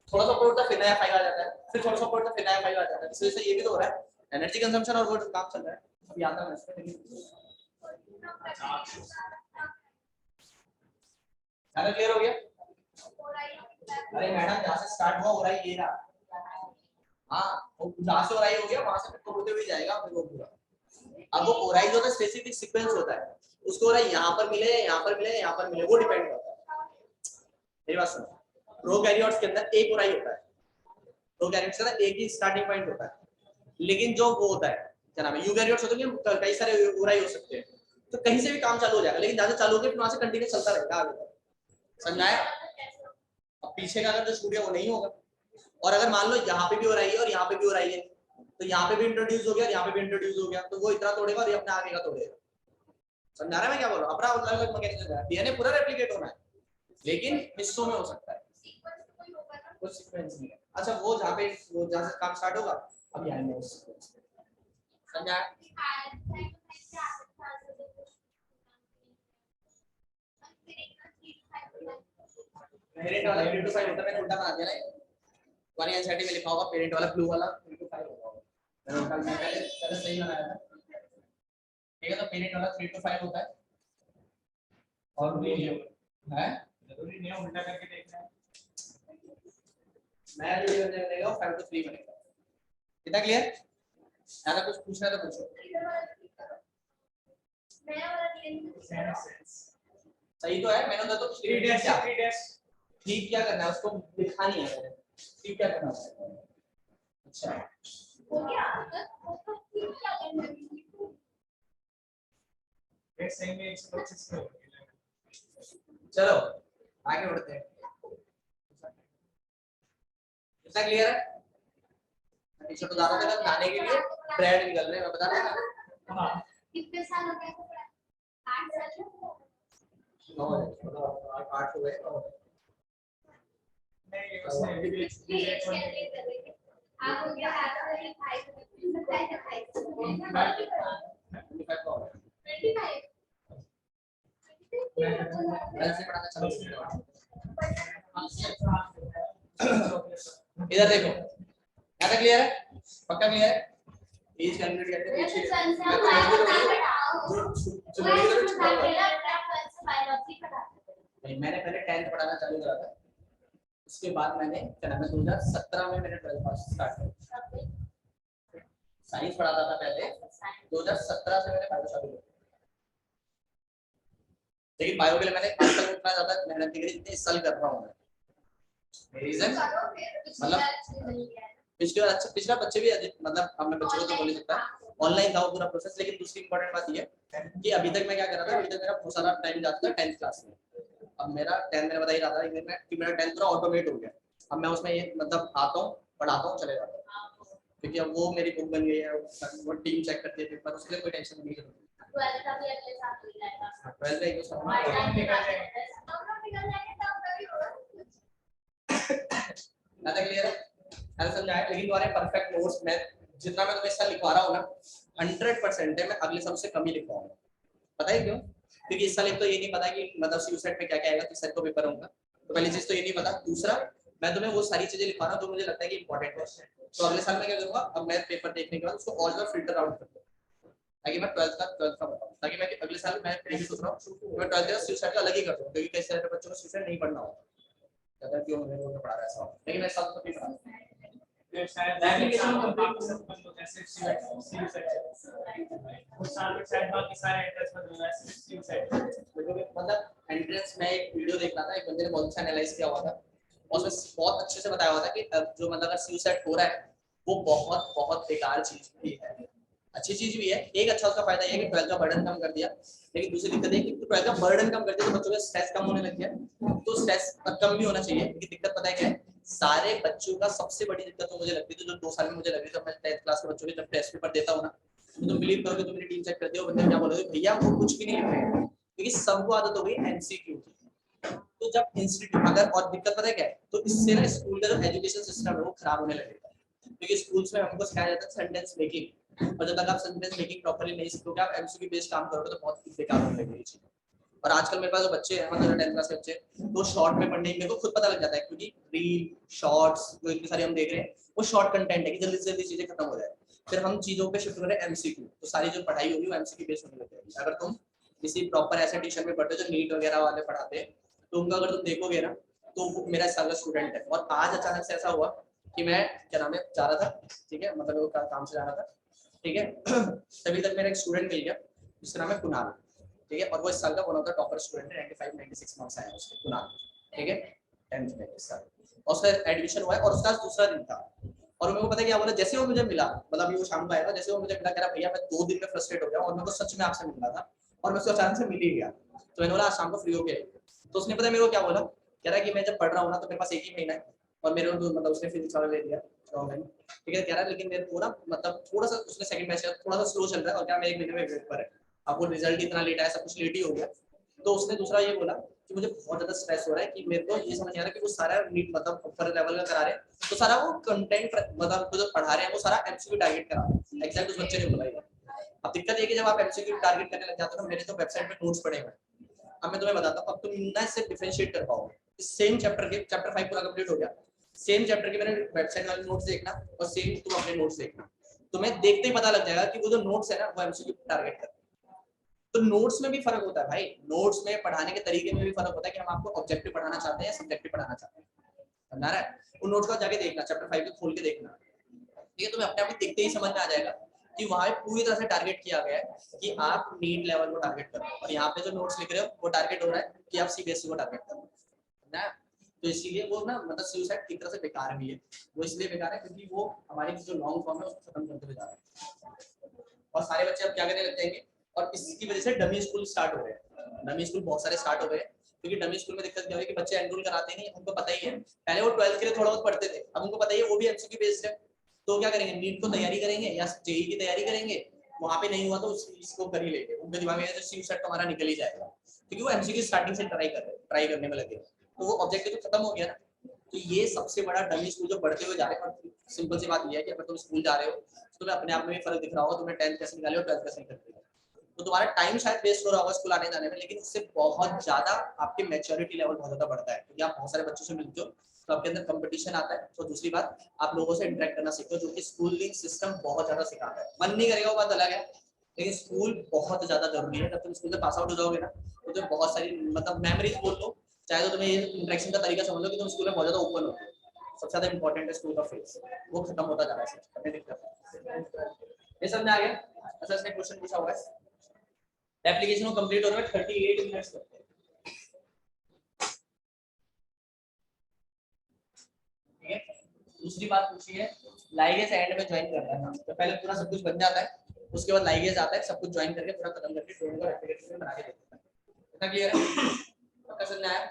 Speaker 1: थोड़ा सा ऊपर फिर नया 5 आ जाता है, फिर थोड़ा सा ऊपर फिर नया 5 आ जाता है, इसलिए से ये भी तो हो रहा है, एनर्जी कंजम्पशन और वो काम चल रहा है। अब याद रखना इसमें, है क्लियर हो गया? अरे मैडम जहाँ से स्टार्ट हुआ हो रहा है ये रहा, हाँ वो जहाँ से ओराई हो गया वहां से फिर होते हुए जाएगा फिर वो पूरा। अब वो ओराई जो होता है स्पेसिफिक सीक्वेंस होता है, उसको ओराई यहाँ पर मिले, यहाँ पर मिले, यहाँ पर मिले, वो डिपेंड करता है। मेरी बात सुनो, प्रोकैरियोट्स के अंदर एक ओराई होता है, प्रोकैरियोट्स के अंदर एक ही स्टार्टिंग पॉइंट होता है, लेकिन जो वो होता है क्या नाम है, यूकैरियोट्स होते हैं कई सारे ओराई हो सकते हैं, तो कहीं से भी काम चालू हो जाएगा, लेकिन जहाँ से चालू होगा वहां से कंटिन्यू चलता रहेगा आगे तक। समझाया? अब पीछे का अगर जो स्टूडियो वो नहीं होगा, और अगर मान लो यहाँ पे भी हो रही है और यहाँ पे भी हो रही है, तो यहाँ पे भी इंट्रोड्यूस हो गया, यहाँ पे भी इंट्रोड्यूस हो गया, तो वो इतना तोड़ेगा और ये अपने आगे का तोड़ेगा। समझा रहा है मैं क्या बोल रहा हूँ? अपना अलग अलग मैकेनिज्म है, डीएनए पूरा रेप्लिकेट होना है, लेकिन हिस्सों में हो सकता है, कुछ सीक्वेंस नहीं है। अच्छा वो जहाँ से काम स्टार्ट होगा अभी आएंगे उस सीक्वेंस पे, समझा? पेरेंट वाला 3 to 5 होता है, मैंने उल्टा बना दिया ना, तुम्हारी एनसीईआरटी में लिखा होगा पेरेंट वाला ब्लू वाला 3 to 5 होगा, मैंने उल्टा पहले सही बनाया था। ठीक है, तो पेरेंट वाला 3 to 5 होता है और वो है
Speaker 2: जरूरी नहीं है उल्टा करके देखना है।
Speaker 1: नया जो वीडियो बनेगा वो 5 to 3 बनेगा। इतना क्लियर? ज़्यादा कुछ पूछना है तो पूछो। सही तो है, मैंने तो 3
Speaker 2: 3
Speaker 1: क्या
Speaker 2: डैश
Speaker 1: ठीक क्या करना है उसको दिखा नहीं है मैंने, ठीक क्या करना है। अच्छा
Speaker 2: ये सही में 125 में हो गया।
Speaker 1: चलो आगे बढ़ते हैं। इतना क्लियर है? टीचर तो दादा तक खाने के लिए ब्रेड निकल रहे हैं, मैं बता रहा हूं।
Speaker 2: हां
Speaker 3: कितने साल हो गए? 8 साल।
Speaker 1: 9 8 हो गए।
Speaker 2: नहीं उसने
Speaker 3: आप हो गया आपका 25
Speaker 1: वैसे पढ़ाना चालू इधर देखो, क्या क्लियर है? पक्का क्लियर है? एज कैलकुलेट करते हैं मैंने पहले 10th पढ़ाना चालू करा था, उसके बाद मैंने क्या नाम है 2017 में मैंने 12th पास स्टार्ट किया। साइंस पढ़ाता था पहले, 2017 से मैंने बायो चालू किया, लेकिन बायो के लिए मैंने आज तक उतना ज्यादा मेहनत नहीं करी जितनी इस साल कर रहा हूँ मैं। रीजन मतलब पिछला बच्चे भी मतलब अब मैं बच्चों को तो बोल नहीं सकता, ऑनलाइन था वो पूरा प्रोसेस। लेकिन दूसरी इंपॉर्टेंट बात ये है कि अभी तक मैं क्या कर रहा था, अभी तक मेरा बहुत सारा टाइम जाता था 10th क्लास में। अब मेरा 10 मैंने बता ही रहा था कि मेरा 10th पूरा ऑटोमेट हो गया। अब मैं उसमें ये मतलब आता हूँ पढ़ाता हूँ चले जाता हूँ, क्योंकि अब वो मेरी बुक बन गई है, वो टीम चेक करती है पेपर, उसके लिए कोई टेंशन नहीं है।
Speaker 3: 12 का भी अगले साल हो जाएगा।
Speaker 1: 12 का एक दो साल ज्यादा क्लियर है? ऐसा समझा है? लेकिन तुम्हारे परफेक्ट नोट्स में जितना मैं तुम्हें इस साल लिखवा रहा हूँ ना 100% है, मैं अगले साल से कम ही लिखवाऊंगा। पता है क्यों? क्योंकि इस साल एक तो ये नहीं पता कि मतलब सीयूसेट में क्या क्या आएगा, किस साल को पेपर होगा, तो पहली चीज तो ये नहीं पता। दूसरा मैं तुम्हें वो सारी चीजें लिखवा रहा हूँ जो मुझे लगता है कि इंपॉर्टेंट है, तो अगले साल मैं क्या करूंगा, अब मैं पेपर देखने के बाद उसको और ज्यादा फिल्टर आउट कर दूंगा, ताकि मैं 12th का बताऊं, ताकि मैं अगले साल मैं ये सोच रहा हूँ मैं 12th का सीयूसेट का अलग ही कर दूं, क्योंकि कई सारे बच्चों को सीयूसेट नहीं पढ़ना होगा, ज्यादा क्यों मेरे को पढ़ा रहा है ऐसा, लेकिन मैं साल तो नहीं पढ़ा।
Speaker 2: शायद एप्लीकेशन कंप्लीट बंद हो गया सिर्फ सी सेट उस साल में शायद बाकी सारे एंट्रेंस बंद हो गए सिर्फ सी सेट।
Speaker 1: मतलब एंट्रेंस में एक वीडियो देख रहा था, एक बंदे ने बहुत अच्छा एनालाइज किया हुआ था और उसमें बहुत अच्छे से बताया हुआ था कि जो मतलब अगर सी सेट हो रहा है वो बहुत बहुत बेकार चीज भी है, अच्छी चीज भी है। एक अच्छा उसका फायदा ये है कि 12 का बर्डन कम कर दिया, लेकिन दूसरी दिक्कत है कि 12 का बर्डन कम कर दिया तो बच्चों का स्ट्रेस कम होने लग गया, तो स्ट्रेस कम भी होना चाहिए। क्योंकि दिक्कत पता है क्या है, सारे बच्चों का सबसे बड़ी दिक्कत तो मुझे लगती थी जो 2 साल में मुझे लगी जब मैं 10th क्लास के बच्चों के जब टेस्ट पेपर देता हूँ ना, तो तुम बिलीव करोगे, तुम मेरी टीम चेक करते हो, बंदे क्या बोलोगे, भैया वो कुछ भी नहीं लिख रहे हैं, क्योंकि सबको आदत हो गई एमसीक्यू की। तो जब इंस्टीट्यूट अगर और दिक्कत पता है क्या है, तो इससे ना स्कूल का जो एजुकेशन सिस्टम है वो खराब होने लगेगा, क्योंकि स्कूल्स में हमको सिखाया जाता है सेंटेंस मेकिंग, और जब तक आप सेंटेंस मेकिंग प्रॉपर्ली नहीं सीखोगे, आप एमसीक्यू बेस्ड काम करोगे तो बहुत बेकार होने लगेगी चीज। और आजकल मेरे पास जो बच्चे हैं मतलब 10th क्लास के बच्चे, तो शॉर्ट में पढ़ने मेरे को खुद पता लग जाता है, क्योंकि रील शॉर्ट्स जो इतनी सारी हम देख रहे हैं वो शॉर्ट कंटेंट है कि जल्दी से जल्दी चीजें खत्म हो जाए, फिर हम चीजों पे शिफ्ट करें एमसीक्यू, तो सारी जो पढ़ाई होगी वो एमसीक्यू बेस्ड होने लग जाएगी। अगर तुम किसी प्रॉपर ऐसे ट्यूशन में पढ़ते हो जो नीट वगैरह वाले पढ़ाते हैं, तो उनका अगर तुम देखोगे ना, तो वो मेरा इस साल का स्टूडेंट है। और आज अचानक से ऐसा हुआ कि मैं क्या नाम है जा रहा था, ठीक है, मतलब वो काम से जा रहा था, ठीक है, तभी तक मेरा एक स्टूडेंट मिल गया जिसका नाम है कुणाल, ठीक है, और वो इस साल का one of the topper student है, 95-96 मार्क्स आए उसके, कुणाल, ठीक है, 10th में इस साल, और उसका एडमिशन हुआ है और उसका दूसरा दिन था। और मेरे को पता है क्या बोला, जैसे वो मुझे मिला, मतलब ये वो शाम को आया था, जैसे वो मुझे मिला, कह रहा भैया मैं 2 दिन में फ्रस्ट्रेट हो गया और मेरे को सच में आपसे मिलना था, और मैं उसको अचानक से मिल ही गया, तो मैंने बोला आज शाम को फ्री हो गए, तो उसने पता है मेरे को क्या बोला, कह रहा है कि मैं जब पढ़ रहा हूँ ना तो मेरे पास 1 ही महीना है, और मेरे को मतलब उसने फिजिक्स वाला ले लिया ऑनलाइन, ठीक है, कह रहा है लेकिन मेरे को ना मतलब थोड़ा सा उसने सेकंड बैच थोड़ा सा स्लो चल रहा है, और क्या मेरे 1 महीने में वेट पर है, अब वो रिजल्ट इतना लेट आया, सब कुछ लेट ही हो गया, तो उसने दूसरा ये बोला कि मुझे बहुत ज्यादा स्ट्रेस हो रहा है कि मेरे को ये समझ नहीं आ रहा कि वो सारा नीट मतलब ऊपर लेवल का करा रहे हैं, तो सारा वो कंटेंट मतलब जो पढ़ा रहे हैं वो सारा एमसीक्यू टारगेट करा रहे हैं। एग्जैक्ट उस बच्चे ने बोला ये। अब दिक्कत ये कि जब आप एमसीक्यू टारगेट करने लग जाते हो ना, मेरे तो वेबसाइट पे नोट्स पड़े हुए हैं। अब मैं तुम्हें बताता हूँ, अब तुम ना इससे डिफरेंशिएट कर पाओगे। इस सेम चैप्टर के चैप्टर 5 पूरा कंप्लीट हो गया, सेम चैप्टर के मेरे वेबसाइट वाले नोट्स देखना और सेम तुम अपने नोट्स देखना, तुम्हें देखते ही पता लग जाएगा कि वो जो नोट्स है ना वो एमसीक्यू टारगेट कर। तो नोट्स में भी फर्क होता है भाई, नोट्स में पढ़ाने के तरीके में भी फर्क होता है कि हम आपको ऑब्जेक्टिव पढ़ाना चाहते हैं या सब्जेक्टिव पढ़ाना चाहते हैं। समझा रहा है? उन नोट्स को जाके देखना, चैप्टर 5 को खोल के देखना, ठीक है? तुम्हें अपने आप ही देखते ही समझ में आ जाएगा कि वहां पूरी तरह से टारगेट किया गया है कि आप नीट लेवल को टारगेट करो, और यहाँ पे जो नोट्स लिख रहे हो वो टारगेट हो रहा है कि आप सीबीएसई को टारगेट करो ना। तो इसीलिए वो ना मतलब सुसाइड एक तरह से बेकार भी है। वो इसलिए बेकार है क्योंकि वो हमारी जो लॉन्ग फॉर्म है उसको खत्म करते हुए जा रहा है, और सारे बच्चे अब क्या करने लग जाएंगे, और इसकी वजह से डमी स्कूल स्टार्ट हो रहे हैं। डमी स्कूल बहुत सारे स्टार्ट हो गए हैं, क्योंकि डमी स्कूल में दिक्कत क्या है कि बच्चे एनरोल कराते नहीं, उनको पता ही है। पहले वो 12th के लिए थोड़ा बहुत पढ़ते थे, अब उनको पता ही है वो भी एमसीक्यू बेस्ड है। तो क्या करेंगे, नीट को तैयारी करेंगे या जेई की तैयारी करेंगे, वहां पे नहीं हुआ तो इसको कर ही लेंगे। उनके दिमाग में सी सेट तो हमारा निकल ही जाएगा, क्योंकि वो एमसीक्यू स्टार्टिंग से ट्राई करने में लगे, तो वो ऑब्जेक्टिव तो खत्म हो गया ना। तो ये सबसे बड़ा डमी स्कूल जो बढ़ते हुए जा रहे हैं। और सिंपल सी बात ये है कि अगर तुम स्कूल जा रहे हो तो तुम्हें अपने आप में भी फर्क दिख रहा होगा, तुमने 10th कैसे निकाले और 12th कैसे निकाले, तो तुम्हारा टाइम शायद वेस्ट हो रहा होगा स्कूल आने जाने में, लेकिन उससे बहुत ज्यादा आपकी मैच्योरिटी लेवल बहुत ज्यादा बढ़ता है, क्योंकि आप बहुत सारे बच्चों से मिलते हो तो आपके अंदर कंपटीशन आता है। तो दूसरी बात, आप लोगों से इंटरेक्ट करना सीखते हो, जो कि स्कूलिंग सिस्टम बहुत ज्यादा सिखाता है। मन नहीं करेगा वो बात अलग है, लेकिन स्कूल बहुत ज्यादा जरूरी है। जब तुम स्कूल से पास आउट हो जाओगे ना तो तुम्हें बहुत सारी मतलब मेमोरीज बोल लो, चाहे तो तुम्हें ये इंटरेक्शन का तरीका समझ लो कि तुम स्कूल में बहुत ज्यादा ओपन हो। सबसे ज्यादा इंपॉर्टेंट है स्कूल का फेस, वो खत्म होता जा रहा है। ये समझ में आ गया? अच्छा, इसने क्वेश्चन पूछा हुआ है, एप्लीकेशन को कंप्लीट होने में 38 मिनट्स लगते हैं। ठीक है, दूसरी बात पूछी है लाइगेज एंड में ज्वाइन करना है, तो पहले पूरा सब कुछ बन जाता है, उसके बाद लाइगेज आता है, सब कुछ ज्वाइन करके पूरा खत्म करके दोनों को एप्लीकेशन बना के देता है। इतना क्लियर है? पक्का समझ में आया?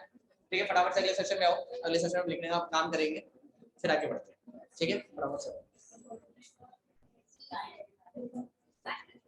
Speaker 1: ठीक है, फटाफट से अगले सेशन में आओ, अगले सेशन में लिखने का काम करेंगे, फिर आगे बढ़ते हैं। ठीक है, फटाफट से।